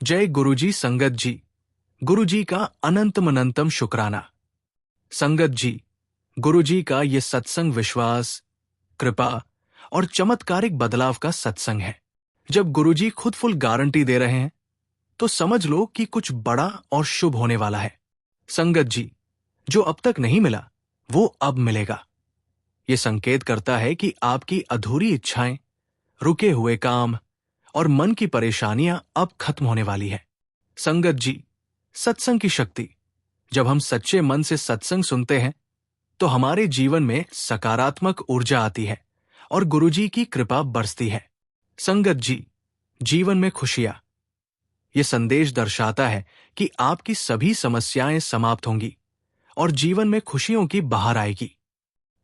जय गुरुजी संगत जी। गुरुजी का अनंतम अनंतम शुक्राना। संगत जी, गुरुजी का ये सत्संग विश्वास, कृपा और चमत्कारिक बदलाव का सत्संग है। जब गुरुजी खुद फुल गारंटी दे रहे हैं तो समझ लो कि कुछ बड़ा और शुभ होने वाला है। संगत जी, जो अब तक नहीं मिला वो अब मिलेगा। ये संकेत करता है कि आपकी अधूरी इच्छाएं, रुके हुए काम और मन की परेशानियां अब खत्म होने वाली है। संगत जी, सत्संग की शक्ति। जब हम सच्चे मन से सत्संग सुनते हैं तो हमारे जीवन में सकारात्मक ऊर्जा आती है और गुरुजी की कृपा बरसती है। संगत जी, जीवन में खुशियां। यह संदेश दर्शाता है कि आपकी सभी समस्याएं समाप्त होंगी और जीवन में खुशियों की बहार आएगी।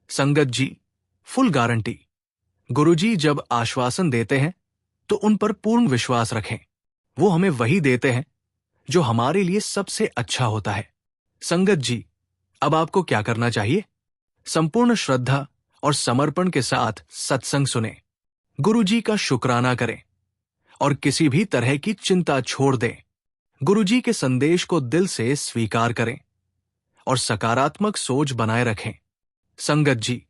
संगत जी, फुल गारंटी। गुरुजी जब आश्वासन देते हैं तो उन पर पूर्ण विश्वास रखें। वो हमें वही देते हैं जो हमारे लिए सबसे अच्छा होता है। संगत जी, अब आपको क्या करना चाहिए? संपूर्ण श्रद्धा और समर्पण के साथ सत्संग सुने, गुरुजी का शुक्राना करें और किसी भी तरह की चिंता छोड़ दें। गुरुजी के संदेश को दिल से स्वीकार करें और सकारात्मक सोच बनाए रखें। संगत जी,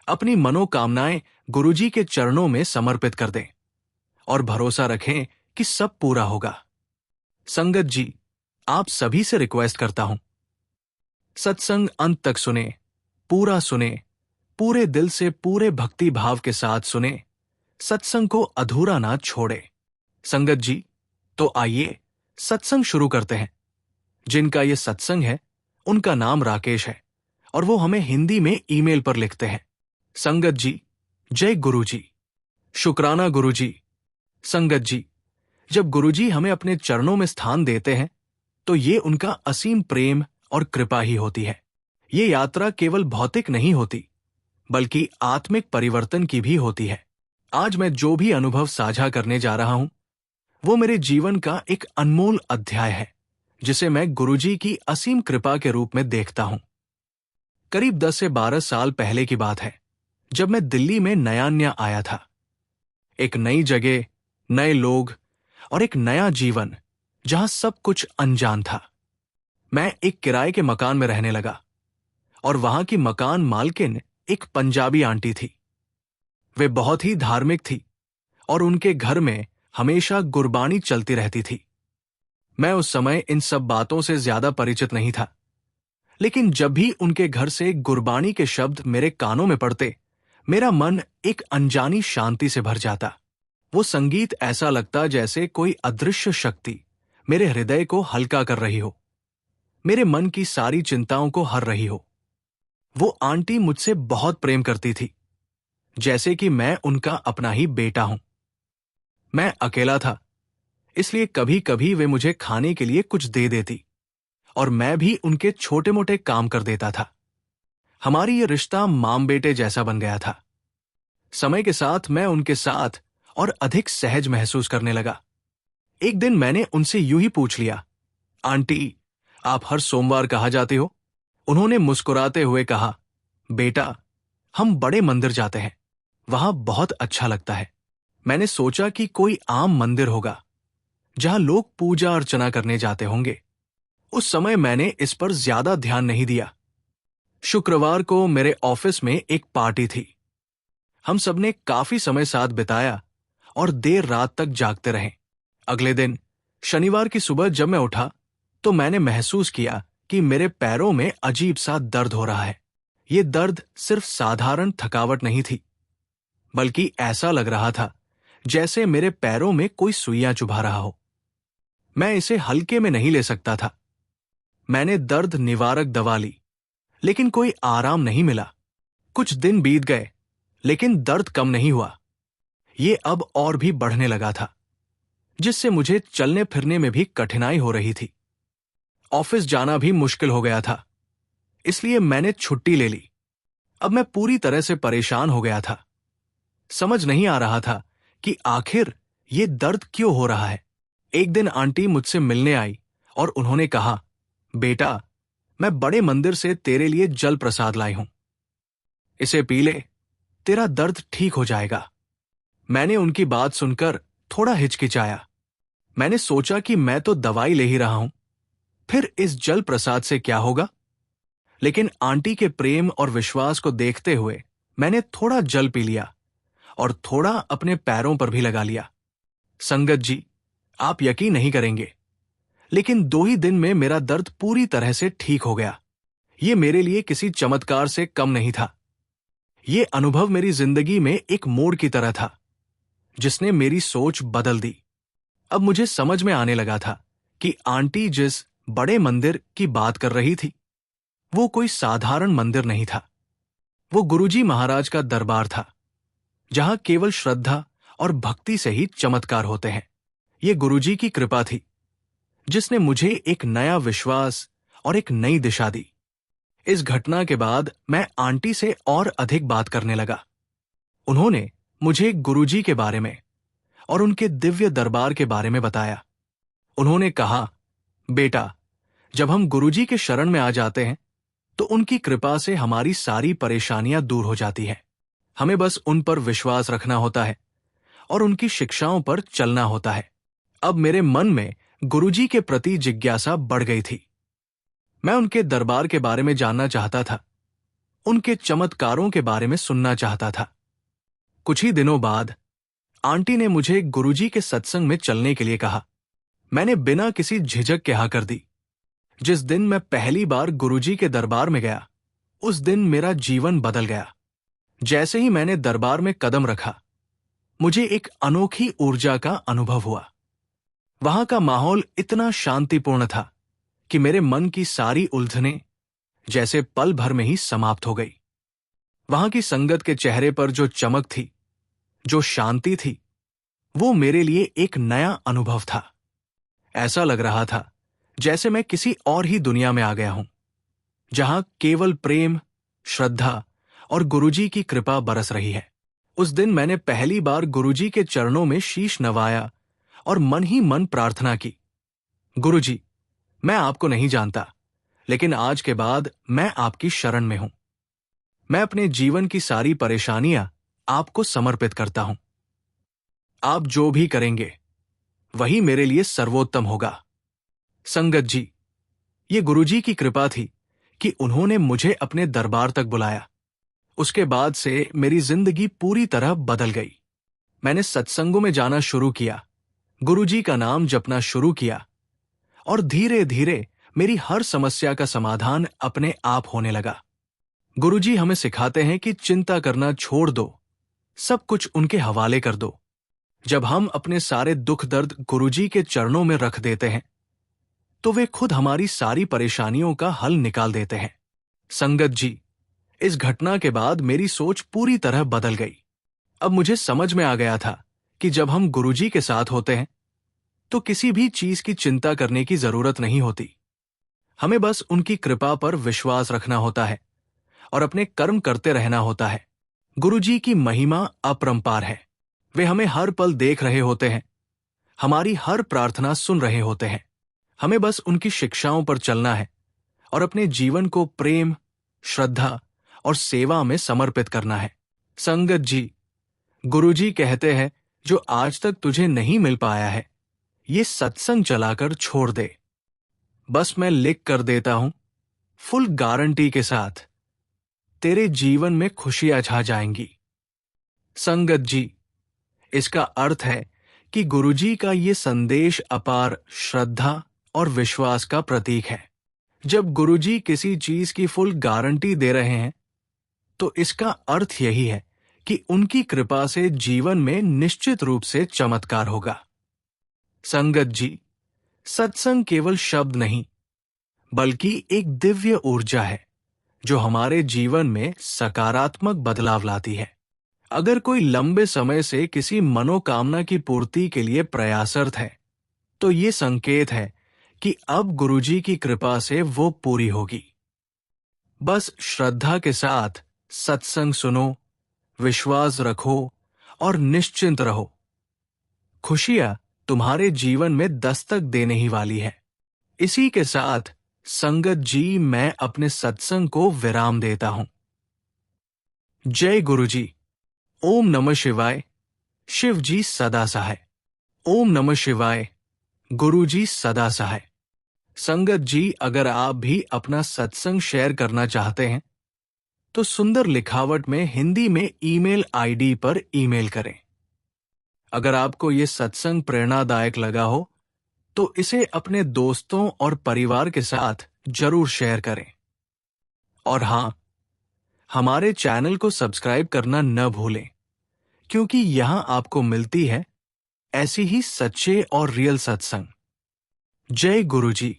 अपनी मनोकामनाएं गुरुजी के चरणों में समर्पित कर दें और भरोसा रखें कि सब पूरा होगा। संगत जी, आप सभी से रिक्वेस्ट करता हूं, सत्संग अंत तक सुने, पूरे दिल से पूरे भक्ति भाव के साथ सुने, सत्संग को अधूरा ना छोड़े। संगत जी, तो आइए सत्संग शुरू करते हैं। जिनका ये सत्संग है उनका नाम राकेश है और वो हमें हिंदी में ईमेल पर लिखते हैं। संगत जी, जय गुरुजी। शुक्राना गुरुजी। संगत जी, जब गुरुजी हमें अपने चरणों में स्थान देते हैं तो ये उनका असीम प्रेम और कृपा ही होती है। ये यात्रा केवल भौतिक नहीं होती बल्कि आत्मिक परिवर्तन की भी होती है। आज मैं जो भी अनुभव साझा करने जा रहा हूं वो मेरे जीवन का एक अनमोल अध्याय है जिसे मैं गुरुजी की असीम कृपा के रूप में देखता हूं। करीब 10 से 12 साल पहले की बात है, जब मैं दिल्ली में नया आया था। एक नई जगह, नए लोग और एक नया जीवन जहां सब कुछ अनजान था। मैं एक किराए के मकान में रहने लगा और वहां की मकान मालकिन एक पंजाबी आंटी थी। वे बहुत ही धार्मिक थी और उनके घर में हमेशा गुरबानी चलती रहती थी। मैं उस समय इन सब बातों से ज्यादा परिचित नहीं था, लेकिन जब भी उनके घर से गुरबानी के शब्द मेरे कानों में पड़ते, मेरा मन एक अनजानी शांति से भर जाता। वो संगीत ऐसा लगता जैसे कोई अदृश्य शक्ति मेरे हृदय को हल्का कर रही हो, मेरे मन की सारी चिंताओं को हर रही हो। वो आंटी मुझसे बहुत प्रेम करती थी, जैसे कि मैं उनका अपना ही बेटा हूं। मैं अकेला था, इसलिए कभी कभी वे मुझे खाने के लिए कुछ दे देती और मैं भी उनके छोटे मोटे काम कर देता था। हमारी ये रिश्ता माम बेटे जैसा बन गया था। समय के साथ मैं उनके साथ और अधिक सहज महसूस करने लगा। एक दिन मैंने उनसे यूं ही पूछ लिया, आंटी, आप हर सोमवार कहाँ जाते हो? उन्होंने मुस्कुराते हुए कहा, बेटा, हम बड़े मंदिर जाते हैं, वहां बहुत अच्छा लगता है। मैंने सोचा कि कोई आम मंदिर होगा जहां लोग पूजा अर्चना करने जाते होंगे। उस समय मैंने इस पर ज्यादा ध्यान नहीं दिया। शुक्रवार को मेरे ऑफिस में एक पार्टी थी। हम सबने काफी समय साथ बिताया और देर रात तक जागते रहे। अगले दिन शनिवार की सुबह जब मैं उठा तो मैंने महसूस किया कि मेरे पैरों में अजीब सा दर्द हो रहा है। ये दर्द सिर्फ साधारण थकावट नहीं थी, बल्कि ऐसा लग रहा था जैसे मेरे पैरों में कोई सुइयां चुभा रहा हो। मैं इसे हल्के में नहीं ले सकता था। मैंने दर्द निवारक दवा ली, लेकिन कोई आराम नहीं मिला। कुछ दिन बीत गए, लेकिन दर्द कम नहीं हुआ। ये अब और भी बढ़ने लगा था, जिससे मुझे चलने फिरने में भी कठिनाई हो रही थी। ऑफिस जाना भी मुश्किल हो गया था, इसलिए मैंने छुट्टी ले ली। अब मैं पूरी तरह से परेशान हो गया था। समझ नहीं आ रहा था कि आखिर ये दर्द क्यों हो रहा है। एक दिन आंटी मुझसे मिलने आई और उन्होंने कहा, बेटा, मैं बड़े मंदिर से तेरे लिए जल प्रसाद लाई हूं, इसे पी ले, तेरा दर्द ठीक हो जाएगा। मैंने उनकी बात सुनकर थोड़ा हिचकिचाया। मैंने सोचा कि मैं तो दवाई ले ही रहा हूं, फिर इस जल प्रसाद से क्या होगा। लेकिन आंटी के प्रेम और विश्वास को देखते हुए मैंने थोड़ा जल पी लिया और थोड़ा अपने पैरों पर भी लगा लिया। संगत जी, आप यकीन नहीं करेंगे, लेकिन 2 ही दिन में मेरा दर्द पूरी तरह से ठीक हो गया। ये मेरे लिए किसी चमत्कार से कम नहीं था। ये अनुभव मेरी जिंदगी में एक मोड़ की तरह था, जिसने मेरी सोच बदल दी। अब मुझे समझ में आने लगा था कि आंटी जिस बड़े मंदिर की बात कर रही थी, वो कोई साधारण मंदिर नहीं था। वो गुरुजी महाराज का दरबार था, जहां केवल श्रद्धा और भक्ति से ही चमत्कार होते हैं। ये गुरुजी की कृपा थी, जिसने मुझे एक नया विश्वास और एक नई दिशा दी। इस घटना के बाद मैं आंटी से और अधिक बात करने लगा। उन्होंने मुझे गुरुजी के बारे में और उनके दिव्य दरबार के बारे में बताया। उन्होंने कहा, बेटा, जब हम गुरुजी के शरण में आ जाते हैं तो उनकी कृपा से हमारी सारी परेशानियां दूर हो जाती हैं। हमें बस उन पर विश्वास रखना होता है और उनकी शिक्षाओं पर चलना होता है। अब मेरे मन में गुरुजी के प्रति जिज्ञासा बढ़ गई थी। मैं उनके दरबार के बारे में जानना चाहता था, उनके चमत्कारों के बारे में सुनना चाहता था। कुछ ही दिनों बाद आंटी ने मुझे गुरुजी के सत्संग में चलने के लिए कहा। मैंने बिना किसी झिझक के हाँ कर दी। जिस दिन मैं पहली बार गुरुजी के दरबार में गया, उस दिन मेरा जीवन बदल गया। जैसे ही मैंने दरबार में कदम रखा, मुझे एक अनोखी ऊर्जा का अनुभव हुआ। वहां का माहौल इतना शांतिपूर्ण था कि मेरे मन की सारी उलझनें जैसे पल भर में ही समाप्त हो गई। वहां की संगत के चेहरे पर जो चमक थी, जो शांति थी, वो मेरे लिए एक नया अनुभव था। ऐसा लग रहा था जैसे मैं किसी और ही दुनिया में आ गया हूं, जहां केवल प्रेम, श्रद्धा और गुरुजी की कृपा बरस रही है। उस दिन मैंने पहली बार गुरुजी के चरणों में शीश नवाया और मन ही मन प्रार्थना की, गुरुजी, मैं आपको नहीं जानता, लेकिन आज के बाद मैं आपकी शरण में हूं। मैं अपने जीवन की सारी परेशानियां आपको समर्पित करता हूं। आप जो भी करेंगे, वही मेरे लिए सर्वोत्तम होगा। संगत जी, ये गुरुजी की कृपा थी कि उन्होंने मुझे अपने दरबार तक बुलाया। उसके बाद से मेरी जिंदगी पूरी तरह बदल गई। मैंने सत्संगों में जाना शुरू किया, गुरुजी का नाम जपना शुरू किया और धीरे धीरे मेरी हर समस्या का समाधान अपने आप होने लगा। गुरुजी हमें सिखाते हैं कि चिंता करना छोड़ दो, सब कुछ उनके हवाले कर दो। जब हम अपने सारे दुख दर्द गुरुजी के चरणों में रख देते हैं, तो वे खुद हमारी सारी परेशानियों का हल निकाल देते हैं। संगत जी, इस घटना के बाद मेरी सोच पूरी तरह बदल गई। अब मुझे समझ में आ गया था कि जब हम गुरुजी के साथ होते हैं, तो किसी भी चीज की चिंता करने की जरूरत नहीं होती। हमें बस उनकी कृपा पर विश्वास रखना होता है और अपने कर्म करते रहना होता है। गुरुजी की महिमा अपरंपार है। वे हमें हर पल देख रहे होते हैं, हमारी हर प्रार्थना सुन रहे होते हैं। हमें बस उनकी शिक्षाओं पर चलना है और अपने जीवन को प्रेम, श्रद्धा और सेवा में समर्पित करना है। संगत जी, गुरुजी कहते हैं, जो आज तक तुझे नहीं मिल पाया है, ये सत्संग चलाकर छोड़ दे। बस मैं लिख कर देता हूं, फुल गारंटी के साथ, तेरे जीवन में खुशियां छा जाएंगी। संगत जी, इसका अर्थ है कि गुरुजी का ये संदेश अपार श्रद्धा और विश्वास का प्रतीक है। जब गुरुजी किसी चीज की फुल गारंटी दे रहे हैं, तो इसका अर्थ यही है कि उनकी कृपा से जीवन में निश्चित रूप से चमत्कार होगा। संगत जी, सत्संग केवल शब्द नहीं, बल्कि एक दिव्य ऊर्जा है जो हमारे जीवन में सकारात्मक बदलाव लाती है। अगर कोई लंबे समय से किसी मनोकामना की पूर्ति के लिए प्रयासरत है, तो ये संकेत है कि अब गुरुजी की कृपा से वो पूरी होगी। बस श्रद्धा के साथ सत्संग सुनो, विश्वास रखो और निश्चिंत रहो। खुशियां तुम्हारे जीवन में दस्तक देने ही वाली है। इसी के साथ संगत जी, मैं अपने सत्संग को विराम देता हूं। जय गुरुजी। ओम नमः शिवाय। शिव जी सदा सहाय। ओम नमः शिवाय। गुरुजी सदा सहाय। संगत जी, अगर आप भी अपना सत्संग शेयर करना चाहते हैं तो सुंदर लिखावट में हिंदी में ईमेल आईडी पर ईमेल करें। अगर आपको ये सत्संग प्रेरणादायक लगा हो तो इसे अपने दोस्तों और परिवार के साथ जरूर शेयर करें। और हां, हमारे चैनल को सब्सक्राइब करना न भूलें, क्योंकि यहां आपको मिलती है ऐसी ही सच्चे और रियल सत्संग। जय गुरु जी।